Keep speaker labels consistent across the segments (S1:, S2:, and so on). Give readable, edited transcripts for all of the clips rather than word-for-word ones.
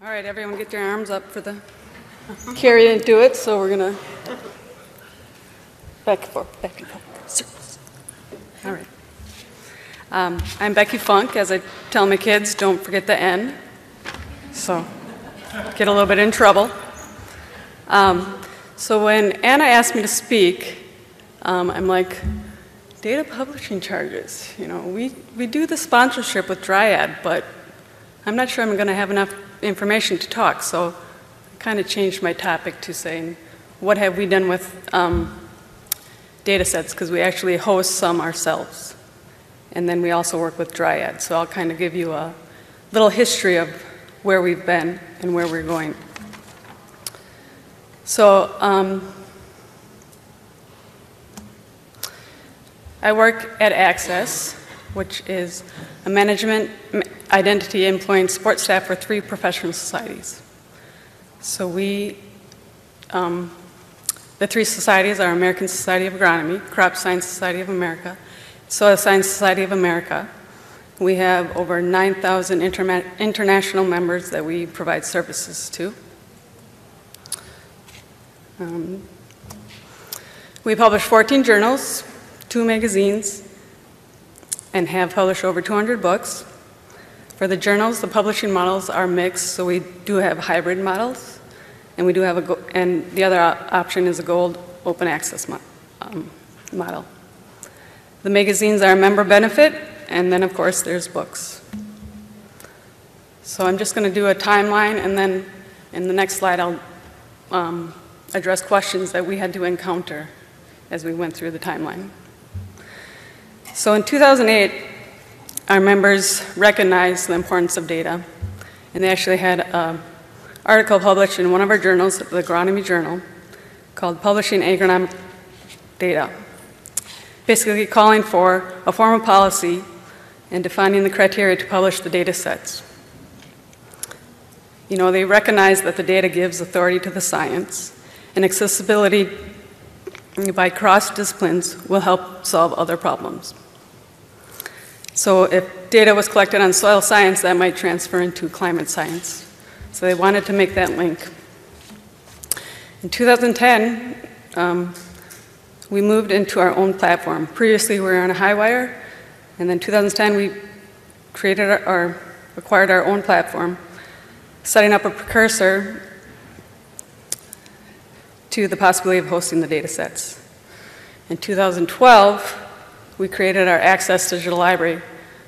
S1: All right, everyone get your arms up for the carry and do it. So we're going to back and forth, circles. All right. I'm Becky Funk. As I tell my kids, don't forget the N. So get a little bit in trouble. So when Anna asked me to speak, I'm like, data publishing charges. You know, we do the sponsorship with Dryad, but I'm not sure I'm going to have enough information to talk. So I kind of changed my topic to saying, what have we done with data sets? Because we actually host some ourselves. And then we also work with Dryad. So I'll kind of give you a little history of where we've been and where we're going. So I work at Access, which is a management, identity, employee, and support staff for 3 professional societies. So we, the 3 societies are American Society of Agronomy, Crop Science Society of America, Soil Science Society of America. We have over 9,000 international members that we provide services to. We publish 14 journals, 2 magazines, and have published over 200 books. For the journals, the publishing models are mixed, so we do have hybrid models, and we do have and the other option is a gold open access model. The magazines are a member benefit, and then of course there's books. So I'm just going to do a timeline, and then in the next slide I'll address questions that we had to encounter as we went through the timeline. So in 2008, our members recognized the importance of data, and they actually had an article published in one of our journals, the Agronomy Journal, called Publishing Agronomic Data, basically calling for a formal policy and defining the criteria to publish the data sets. You know, they recognize that the data gives authority to the science, and accessibility by cross-disciplines will help solve other problems. So if data was collected on soil science, that might transfer into climate science. So they wanted to make that link. In 2010, we moved into our own platform. Previously, we were on a Highwire, and then in 2010, we acquired our own platform, setting up a precursor to the possibility of hosting the data sets. In 2012, we created our Access Digital Library.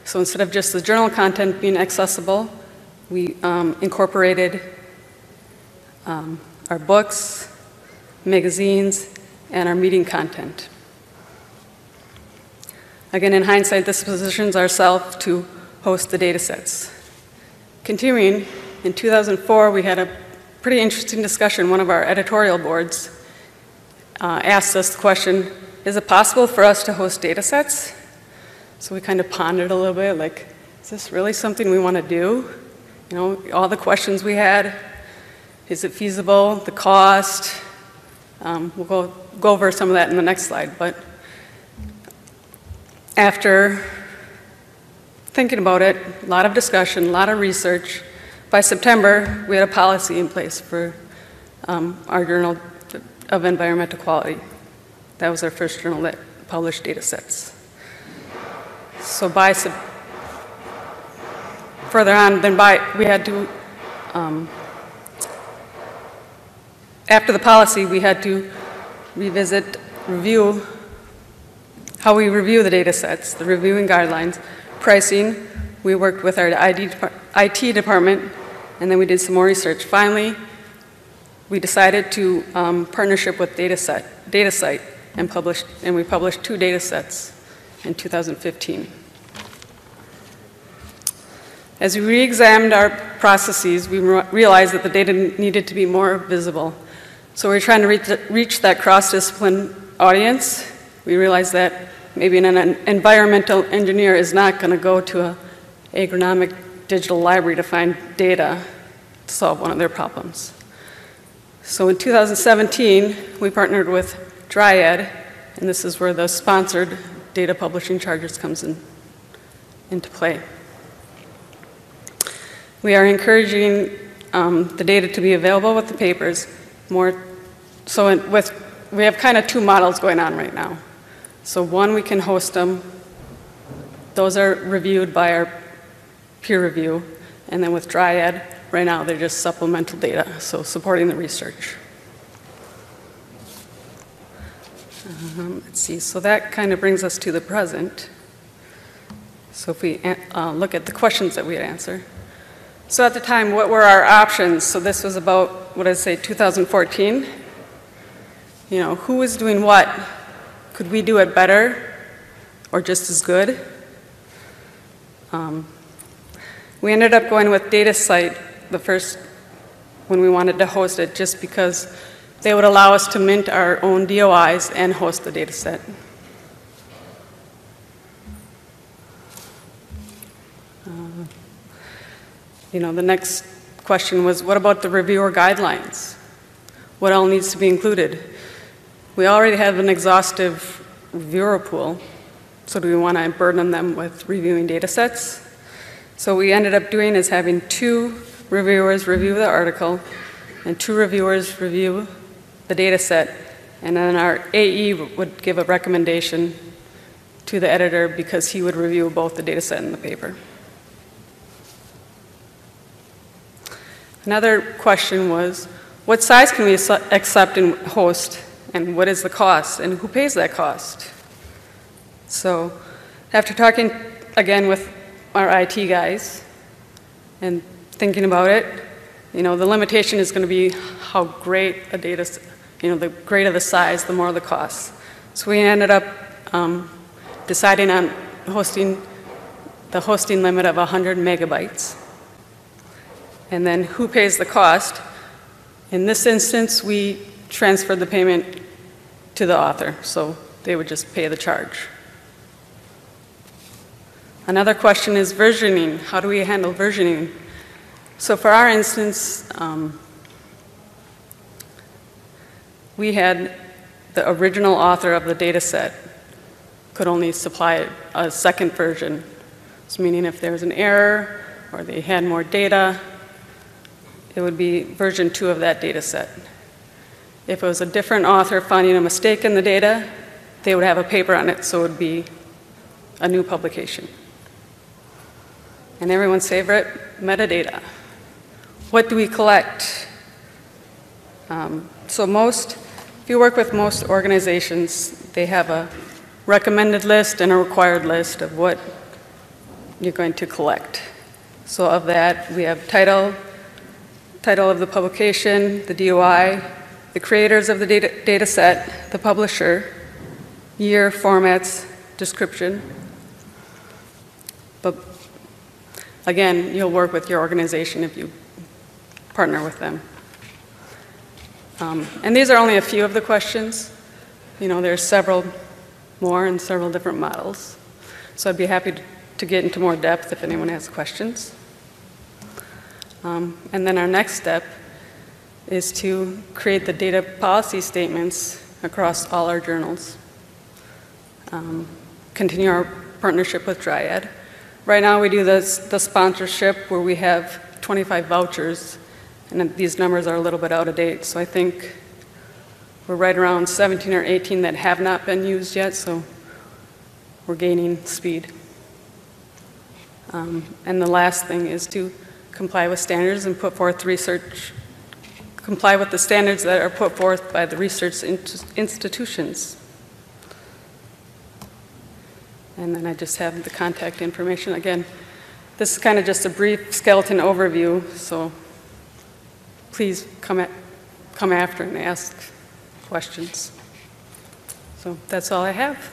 S1: So instead of just the journal content being accessible, we incorporated our books, magazines, and our meeting content. Again, in hindsight, this positions ourselves to host the data sets. Continuing, in 2004, we had a pretty interesting discussion. One of our editorial boards asked us the question, is it possible for us to host data sets? So we kind of pondered a little bit, like, is this really something we want to do? You know, all the questions we had, is it feasible, the cost? We'll go over some of that in the next slide. But after thinking about it, a lot of discussion, a lot of research, by September, we had a policy in place for our Journal of Environmental Quality. That was our first journal that published data sets. So further on, we had to, after the policy, we had to review how we review the data sets, the reviewing guidelines, pricing. We worked with our IT department, and then we did some more research. Finally, we decided to partnership with DataSite, and we published 2 data sets in 2015. As we re-examined our processes, we realized that the data needed to be more visible. So we were trying to reach that cross-discipline audience. We realized that maybe an environmental engineer is not going to go to an agronomic digital library to find data to solve one of their problems. So in 2017, we partnered with Dryad, and this is where the sponsored data publishing charges comes into play. We are encouraging the data to be available with the papers. We have kind of two models going on right now. So one, we can host them. Those are reviewed by our peer review. And then with Dryad, right now they're just supplemental data, so supporting the research. Let's see, so that kind of brings us to the present. So if we look at the questions that we had answered. So at the time, what were our options? So this was about, what did I say, 2014? You know, who was doing what? Could we do it better or just as good? We ended up going with DataSite the first when we wanted to host it, just because they would allow us to mint our own DOIs and host the data set. You know, the next question was, what about the reviewer guidelines? What all needs to be included? We already have an exhaustive reviewer pool, so do we want to burden them with reviewing data sets? So what we ended up doing is having 2 reviewers review the article and 2 reviewers review the data set, and then our AE would give a recommendation to the editor because he would review both the data set and the paper. Another question was, what size can we accept and host, and what is the cost, and who pays that cost? So after talking again with our IT guys and thinking about it, you know, the limitation is going to be how great a data, you know, the greater the size, the more the cost. So we ended up deciding on the hosting limit of 100 megabytes. And then who pays the cost? In this instance, we transferred the payment to the author, so they would just pay the charge. Another question is versioning. How do we handle versioning? So for our instance, we had the original author of the data set could only supply a second version. So meaning if there was an error or they had more data, it would be version 2 of that data set. If it was a different author finding a mistake in the data, they would have a paper on it, so it would be a new publication. And everyone's favorite, metadata. What do we collect? So if you work with most organizations, they have a recommended list and a required list of what you're going to collect. So of that, we have title of the publication, the DOI, the creators of the data set, the publisher, year, formats, description. But again, you'll work with your organization if you partner with them. And these are only a few of the questions. You know, there's several more and several different models. So I'd be happy to get into more depth if anyone has questions. And then our next step is to create the data policy statements across all our journals. Continue our partnership with Dryad. Right now we do the sponsorship where we have 25 vouchers, and these numbers are a little bit out of date, so I think we're right around 17 or 18 that have not been used yet, so we're gaining speed. And the last thing is to comply with standards and put forth comply with the standards that are put forth by the research institutions. And then I just have the contact information. Again, this is kind of just a brief skeleton overview, so please come after and ask questions. So that's all I have.